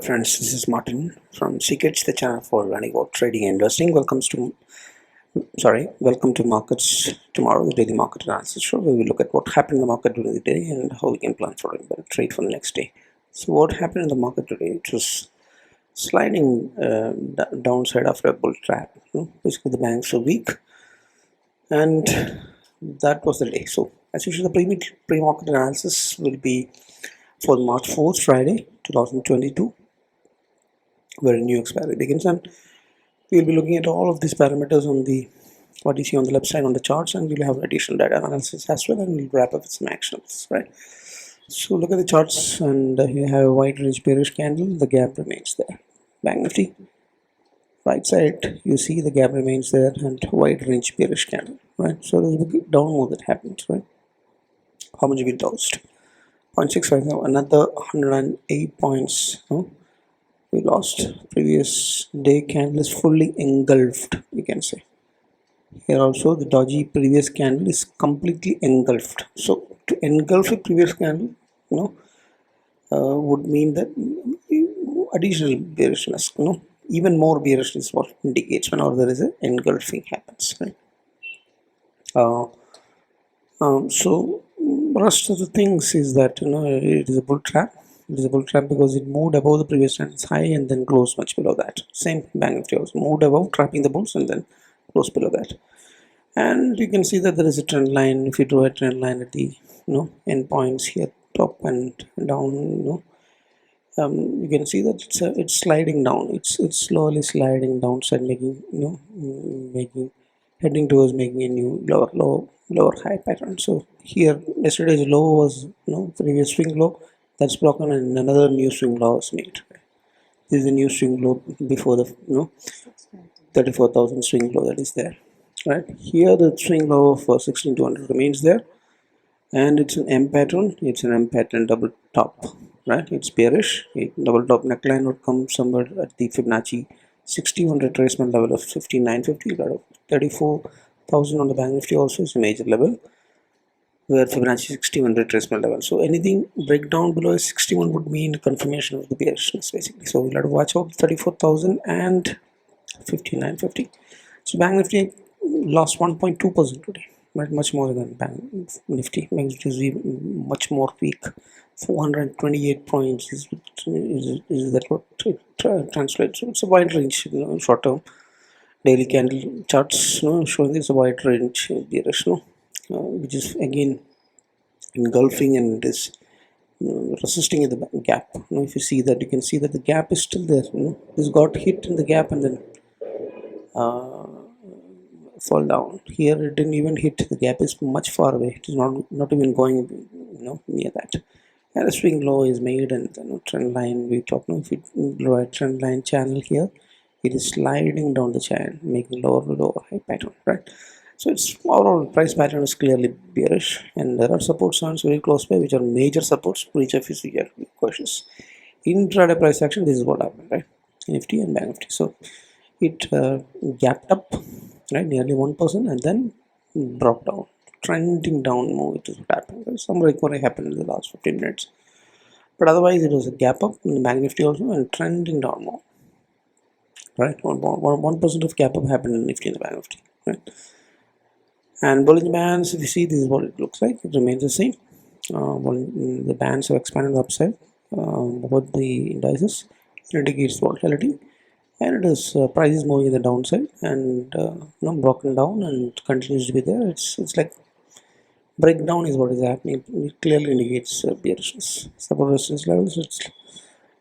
friends, this is Martin from Secrets, the channel for learning about trading and investing. Welcome to Markets Tomorrow, the daily market analysis show, where we look at what happened in the market during the day and how we can plan for a better trade for the next day. So what happened in the market today? It was sliding downside after a bull trap. Basically the banks were weak, and that was the day. So as usual, the pre-market analysis will be for March 4th, Friday, 2022, where a new expiry begins, and we'll be looking at all of these parameters on the what you see on the left side on the charts, and we'll have additional data analysis as well, and we'll wrap up with some actions, right? So look at the charts, and you have a wide range bearish candle. The gap remains there. Bank Nifty, right side, you see the gap remains there, and wide range bearish candle, right? So there's a big down move that happens, right? How much we lost? 0.65 now, another 108 points. We lost. Previous day candle is fully engulfed, you can say. Here also the dodgy previous candle is completely engulfed. So to engulf a previous candle, would mean that additional bearishness, even more bearishness is what indicates whenever there is an engulfing happens, right? So rest of the things is that it is a bull trap. It is a bull trap because it moved above the previous trend's high and then closed much below that. Same Bank Nifty also moved above, trapping the bulls, and then closed below that. And you can see that there is a trend line. If you draw a trend line at the end points here, top and down, you can see that it's sliding down. It's slowly sliding downside, heading towards making a new lower high pattern. So here yesterday's low was previous swing low that's broken, and another new swing low was made. This is a new swing low before the 34,000 swing low that is there, right? Here the swing low of 16,200 remains there, and it's an M pattern. It's an M pattern double top, right? It's bearish. A double top neckline would come somewhere at the Fibonacci 61 retracement level of 5950. 34,000 on the Bank Nifty also is a major level, where Fibonacci 61 retracement level. So anything breakdown below 61 would mean confirmation of the bearishness, basically. So we'll have to watch out 34,000 and 5950. So Bank Nifty lost 1.2% today, right? Much more than Bank Nifty. Bank Nifty is even much more weak. 428 points is that what it translates. So it's a wide range, short term. Daily candle charts, showing it's a wide range bearish, which is again engulfing and is resisting in the gap. If you see that, you can see that the gap is still there. This got hit in the gap and then fall down. Here it didn't even hit. The gap is much far away. It is not even going near that. And a swing low is made, and trend line we talk. If you draw a trend line channel here, it is sliding down the channel, making lower high pattern, right? So its overall price pattern is clearly bearish, and there are support zones very close by, which are major supports for each of you get questions. Intraday price action, this is what happened, right? Nifty and Bank Nifty. So it gapped up, right, nearly 1%, and then dropped down, trending down more, which is what happened. Right? Some recovery happened in the last 15 minutes, but otherwise it was a gap up in the Bank Nifty also and trending down more. Right, 1% of gap up happened in Nifty and the Bank Nifty, right? And Bollinger Bands, if you see, this is what it looks like. It remains the same. The bands have expanded upside. Both the indices, it indicates volatility, and it is price is moving in the downside and broken down and continues to be there. It's like breakdown is what is happening. It clearly indicates bearishness. Support resistance levels.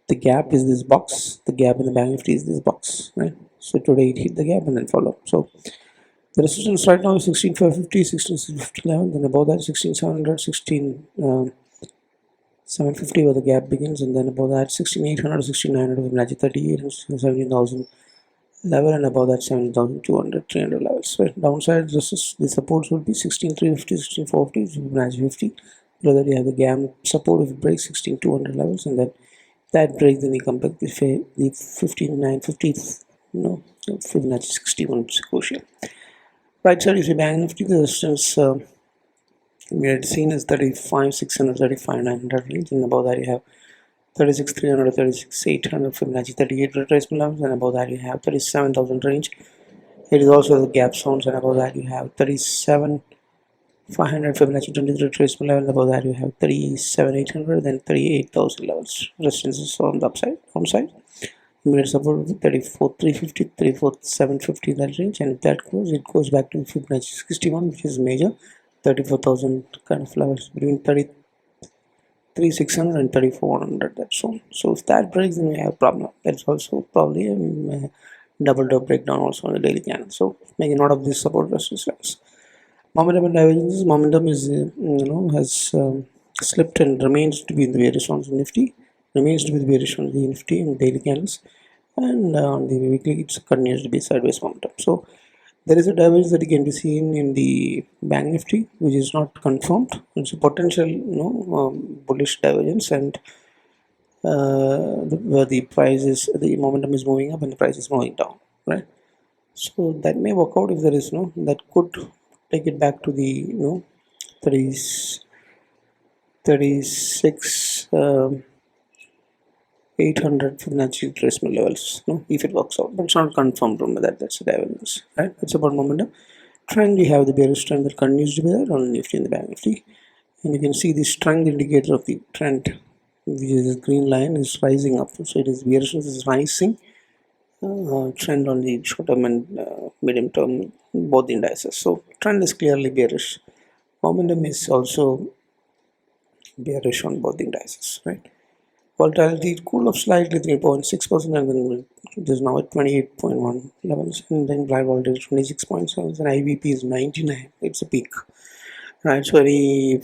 The gap is this box. The gap in the Bank Nifty is this box, right? So today it hit the gap and then followed. So the resistance right now is 16,550, 16,650 level. Then above that 16,700, 16,750 where the gap begins, and then above that 16,800, 16,900 with Fibonacci 38 and 17,000 level, and above that 17,200, 300 levels. Right? Downside the supports would be 16,350, 16,450, Fibonacci 50. Below that you have the gap support if it breaks 16,200 levels, and then that break, then you come back to the 15,950, Fibonacci 61 crucial. Right side, if you Bank Nifty, the resistance we had seen is 35,600, 35,900 range, and above that you have 36,300, 36,800 Fibonacci 38 retracement levels, and above that you have 37,000 range. It is also the gap zones, and above that you have 37,500 Fibonacci 23 retracement level. Above that you have 37,800, then 38,000 levels. Resistances on the upside, downside. Immediate support 34,350, 34,750 that range, and if that goes, it goes back to Fibonacci 61, which is major 34,000 kind of levels between 33,600 and 34,100 that zone. So if that breaks, then we have a problem. That's also probably a double top breakdown also on the daily candle. So make a note of this support resistance levels. Momentum and divergence. Momentum is has slipped and remains to be in the bearish on the Nifty. Remains to be the bearish on the Nifty in daily candles, and on the weekly it continues to be sideways momentum. So there is a divergence that can be seen in the bank Nifty, which is not confirmed. It's a potential bullish divergence, and where the price is, the momentum is moving up and the price is moving down, right? So that may work out if there is that could take it back to the 30, 36 800 Fibonacci retracement levels, if it works out, but it's not confirmed. Remember that that's the divergence, right? That's about momentum. Trend, we have the bearish trend that continues to be there on Nifty and the bank Nifty, and you can see the strength indicator of the trend, which is green line, is rising up. So it is bearishness is rising. Trend on the short term and medium term, both the indices. So trend is clearly bearish. Momentum is also bearish on both the indices, right? Volatility cooled off slightly 3.6%, and then it is now at 28.1 levels, and then blind volatility 26.7, and IVP is 99. It's a peak, right? It's very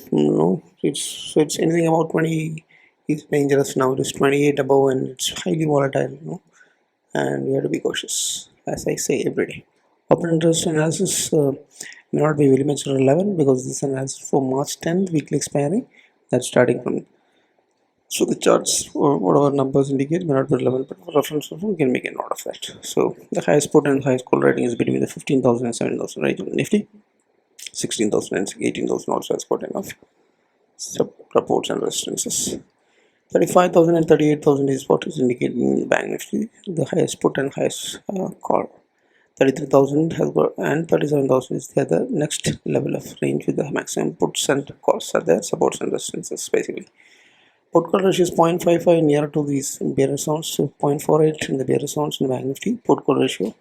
it's anything about 20 is dangerous now. It is 28 above, and it's highly volatile, and we have to be cautious, as I say every day. Open interest analysis may not be very much relevant because this analysis for March 10th weekly expiry, that's starting from. So the charts, whatever numbers indicate, may not be relevant, but for reference, we can make a note of that. So the highest put and highest call rating is between the 15,000 and 17,000 range on Nifty. 16,000 and 18,000 also has got enough supports and resistances. 35,000 and 38,000 is what is indicated in the bank Nifty, the highest put and highest call. 33,000 has got, and 37,000 is the other next level of range with the maximum puts and calls are there, supports and resistances basically. Put call ratio is 0.55 nearer to these bearish zones, so 0.48 in the bearish zones in the bank Nifty. Put call ratio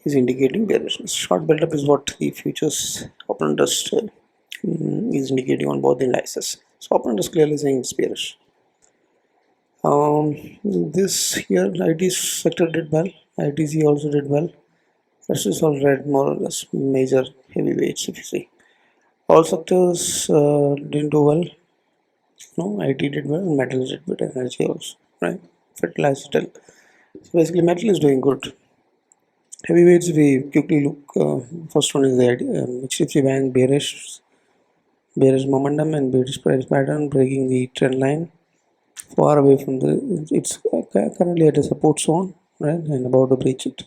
is indicating bearishness. Short buildup is what the futures open interest is indicating on both the indices. So open interest clearly saying it's bearish. This here IT sector did well. ITC also did well. Rest is all red, more or less major heavyweights if you see. All sectors didn't do well. No, IT did well, metals did better, energy also, right? Fertilizer still. So basically, metal is doing good. Heavyweights, we quickly look. First one is the HDFC Bank bearish momentum and bearish price pattern, breaking the trend line far away from the. It's currently at a support zone, right, and about to breach it.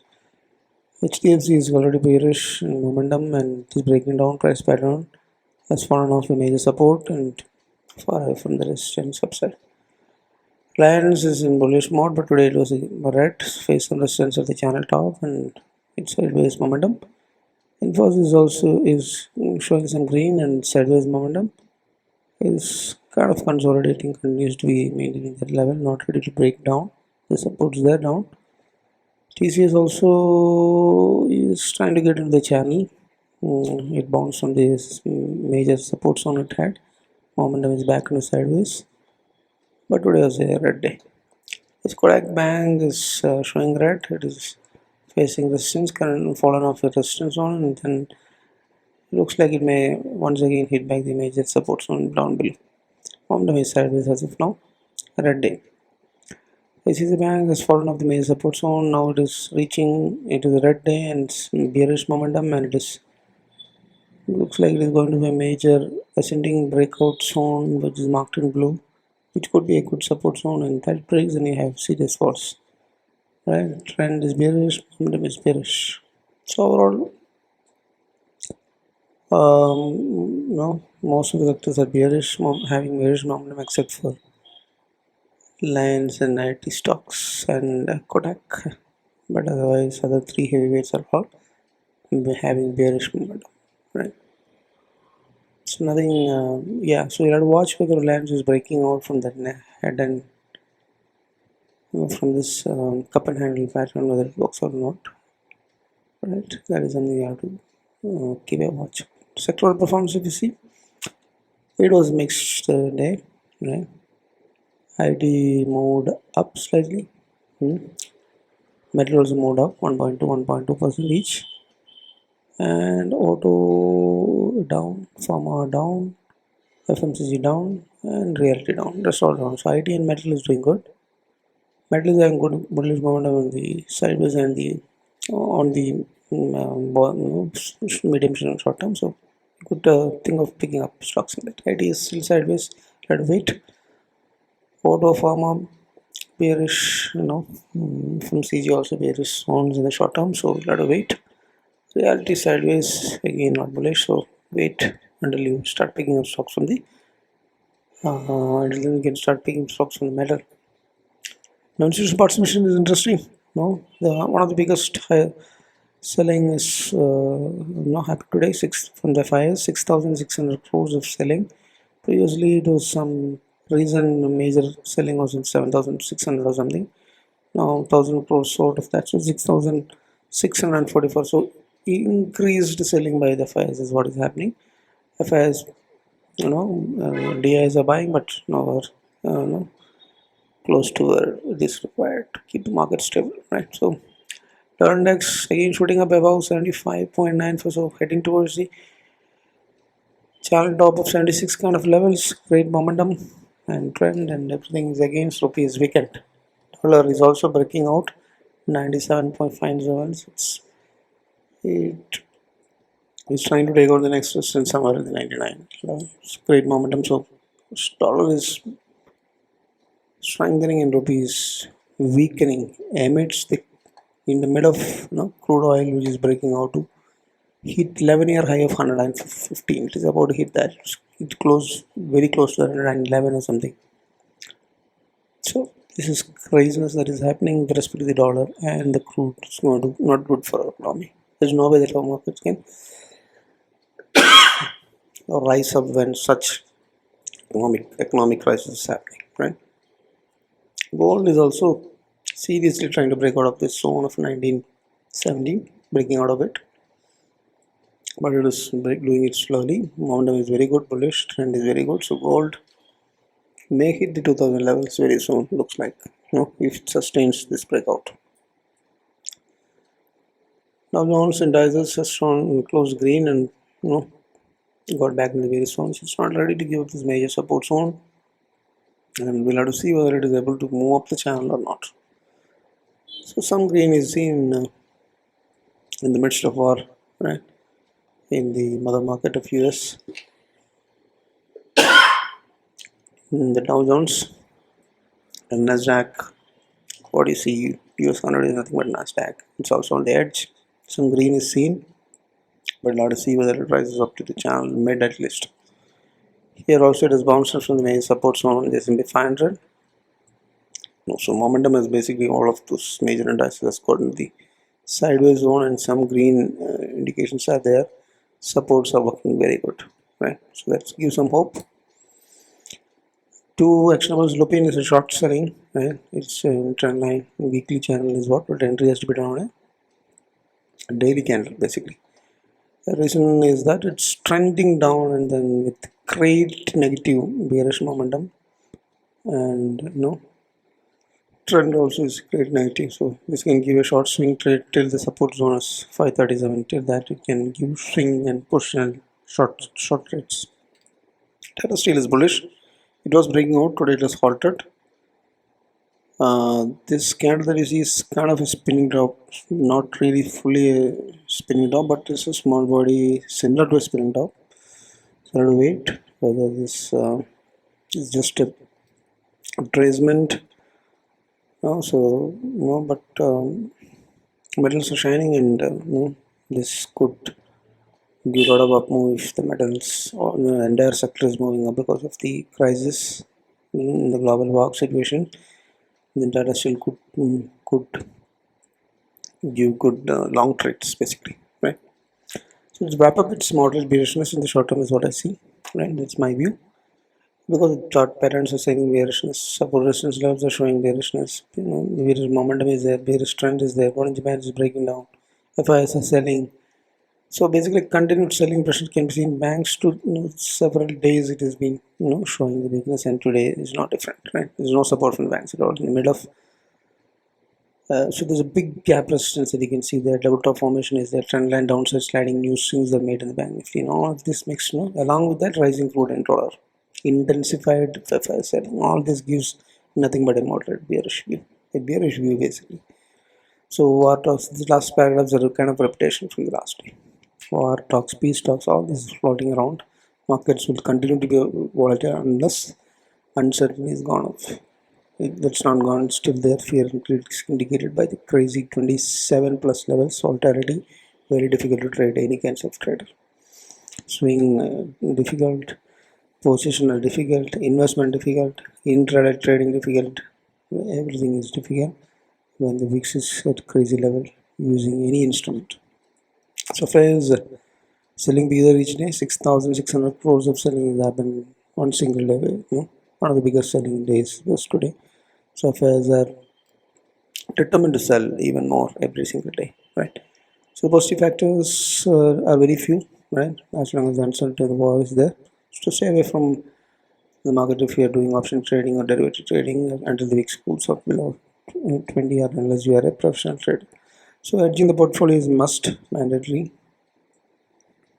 HDFC is already bearish in momentum and is breaking down price pattern, has fallen off the major support and far away from the resistance upside. Reliance is in bullish mode, but today it was a red, face some resistance at the channel top and it's sideways momentum. Infosys also is showing some green and sideways momentum. Is kind of consolidating, continues to be maintaining that level, not ready to break down. The supports there down. TCS also is trying to get into the channel. It bounced from this major support zone it had. Momentum is back into sideways, but today was a red day. This Kodak Bank is showing red. It is facing resistance, currently fallen off the resistance zone, and then it looks like it may once again hit back the major support zone down below. Momentum is sideways as of now. Red day. ICICI Bank has fallen off the major support zone. Now it is reaching into the red day and bearish momentum, and it is looks like it is going to be a major ascending breakout zone, which is marked in blue, which could be a good support zone, and that breaks and you have serious falls. Right, trend is bearish, momentum is bearish. So overall, most of the sectors are bearish, having bearish momentum except for Lions and IT stocks and Kodak, but otherwise other three heavyweights are all having bearish momentum, right? So nothing, yeah. So you have to watch whether Reliance is breaking out from that head and from this cup and handle pattern, whether it works or not, right? That is something you have to keep a watch. Sectoral performance, if you see, it was mixed day, right? IT moved up slightly. Metal also moved up 1.2% each, and auto down, pharma down, FMCG down, and realty down. That's all down. So IT and metal is doing good. Metal is having good bullish momentum on the sideways and the on the medium and short term. So you could think of picking up stocks in that. IT is still sideways. Let wait. Auto pharma bearish, from CG also bearish zones in the short term. So let wait. Reality sideways again not bullish. So wait until you start picking up stocks from the until you can start picking stocks from the metal. Now, institutional participation is interesting. No, one of the biggest selling is happened today. From the Fyers, 6,600 crores of selling. Previously, it was some reason major selling was in 7,600 or something. Now 1,000 crores sold of that, so 6,644. So increased selling by the Fyers is what is happening. The Fyers, DIs are buying, but now are close to where it is required to keep the market stable, right? So the index again shooting up above 75.9, so heading towards the channel top of 76 kind of levels. Great momentum and trend, and everything is against rupees weekend. Dollar is also breaking out 97.5 zones. It is trying to take out the next resistance somewhere in the 99. It's great momentum. So dollar is strengthening in rupees, weakening amidst the in the mid of crude oil, which is breaking out to hit 11-year high of 115. It is about to hit that. It closed very close to 111 or something. So this is craziness that is happening with respect to the dollar and the crude. It's not good for our economy. There's no way that our markets can rise up when such economic crisis is happening, right? Gold is also seriously trying to break out of this zone of 1970, breaking out of it, but it is doing it slowly. Momentum is very good, bullish trend is very good. So gold may hit the 2000 levels very soon. Looks like, if it sustains this breakout. Now Jones indices has shown close green and got back in the various zones. It's not ready to give up this major support zone, and we'll have to see whether it is able to move up the channel or not. So some green is seen in the midst of war, right? In the mother market of US, in the Dow Jones and Nasdaq. What do you see? US 100 is nothing but Nasdaq. It's also on the edge. Some green is seen, but we'll have to see whether it rises up to the channel mid at least. Here also it has bounced from the major support zone in the S&P 500. So momentum is basically all of those major indices has gotten the sideways zone, and some green indications are there. Supports are working very good, right? So let's give some hope. Two actionables. Lupin is a short selling, right? It's a trend line. Weekly channel is what, but entry has to be done on a daily candle basically. The reason is that it's trending down and then with great negative bearish momentum, and trend also is great negative. So this can give a short swing trade till the support zone is 537. Till that it can give swing and push and short trades. Tata Steel is bullish. It was breaking out today. It has halted. This candle that you see is kind of a spinning top, not really fully a spinning top, but it's a small body similar to a spinning top. So I have to wait whether this is just a retracement. But metals are shining, and this could give a lot of up move if the metals or the entire sector is moving up because of the crisis in the global war situation. The data still could give good long trades basically, right? So to wrap up, it's moderate bearishness in the short term is what I see, right? That's my view. Because the chart patterns are saying bearishness, support resistance levels are showing bearishness. Bearish momentum is there, bearish trend is there, Bollinger Band is breaking down, Fyers are selling. So basically, continued selling pressure can be seen. Banks to several days it has been showing the weakness, and today is not different, right? There's no support from the banks at all in the middle of. So there's a big gap resistance that you can see there. Double top formation is there. Trend line downside sliding. New swings are made in the bank nifty. All of this makes along with that rising crude and dollar, intensified FI selling. All this gives nothing but a moderate bearish view. A bearish view basically. So war talks. The last paragraphs are a kind of repetition from the last day. War talks, peace talks. All this is floating around. Markets will continue to be volatile unless uncertainty is gone off. That's not gone, still there. Fear increase indicated by the crazy 27 plus levels. Volatility very difficult to trade any kinds of trader. Swing difficult, positional difficult, investment difficult, intraday trading difficult. Everything is difficult when the VIX is at crazy level using any instrument. So Fyers selling bigger each day. 6,600 crores of selling has happened one single day. One of the biggest selling days was today. So Fyers are determined to sell even more every single day, right? So the positive factors are very few, right? As long as the uncertainty of the war is there. So stay away from the market if you are doing option trading or derivative trading until the VIX cools off below 20 or unless you are a professional trader. So hedging the portfolio is must mandatory.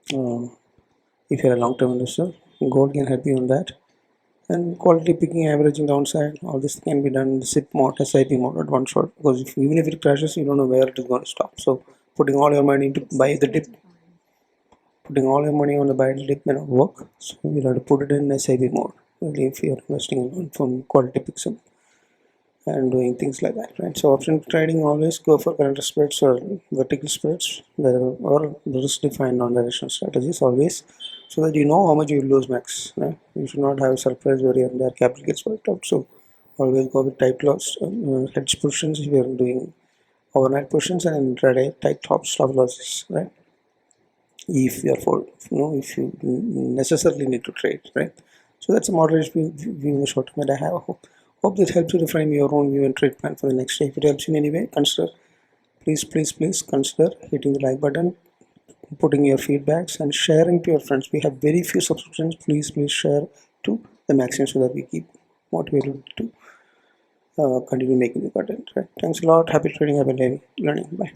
If you are a long-term investor, gold can help you on that. And quality picking, averaging downside, all this can be done in the SIP mode, SIP mode at one shot. Because even if it crashes, you don't know where it is going to stop. So putting all your money to buy the dip, putting all your money on the buy the dip may not work. So you have to put it in SIP mode. Only if you are investing from quality picks and doing things like that, right? So option trading, always go for current spreads or vertical spreads, or risk defined non-directional strategies always, so that you know how much you will lose max, right? You should not have a surprise where your capital gets wiped out. So always go with tight loss, hedge positions if you are doing overnight positions, and intraday tight top stop losses, right? If you are if you necessarily need to trade, right? So that's a moderate view in the short term that I have. Hope this helps you to frame your own view and trade plan for the next day. If it helps in any way, consider, please consider hitting the like button, putting your feedbacks, and sharing to your friends. We have very few subscriptions. Please share to the maximum so that we keep motivated to continue making the content, right? Thanks a lot. Happy trading, happy learning. Bye.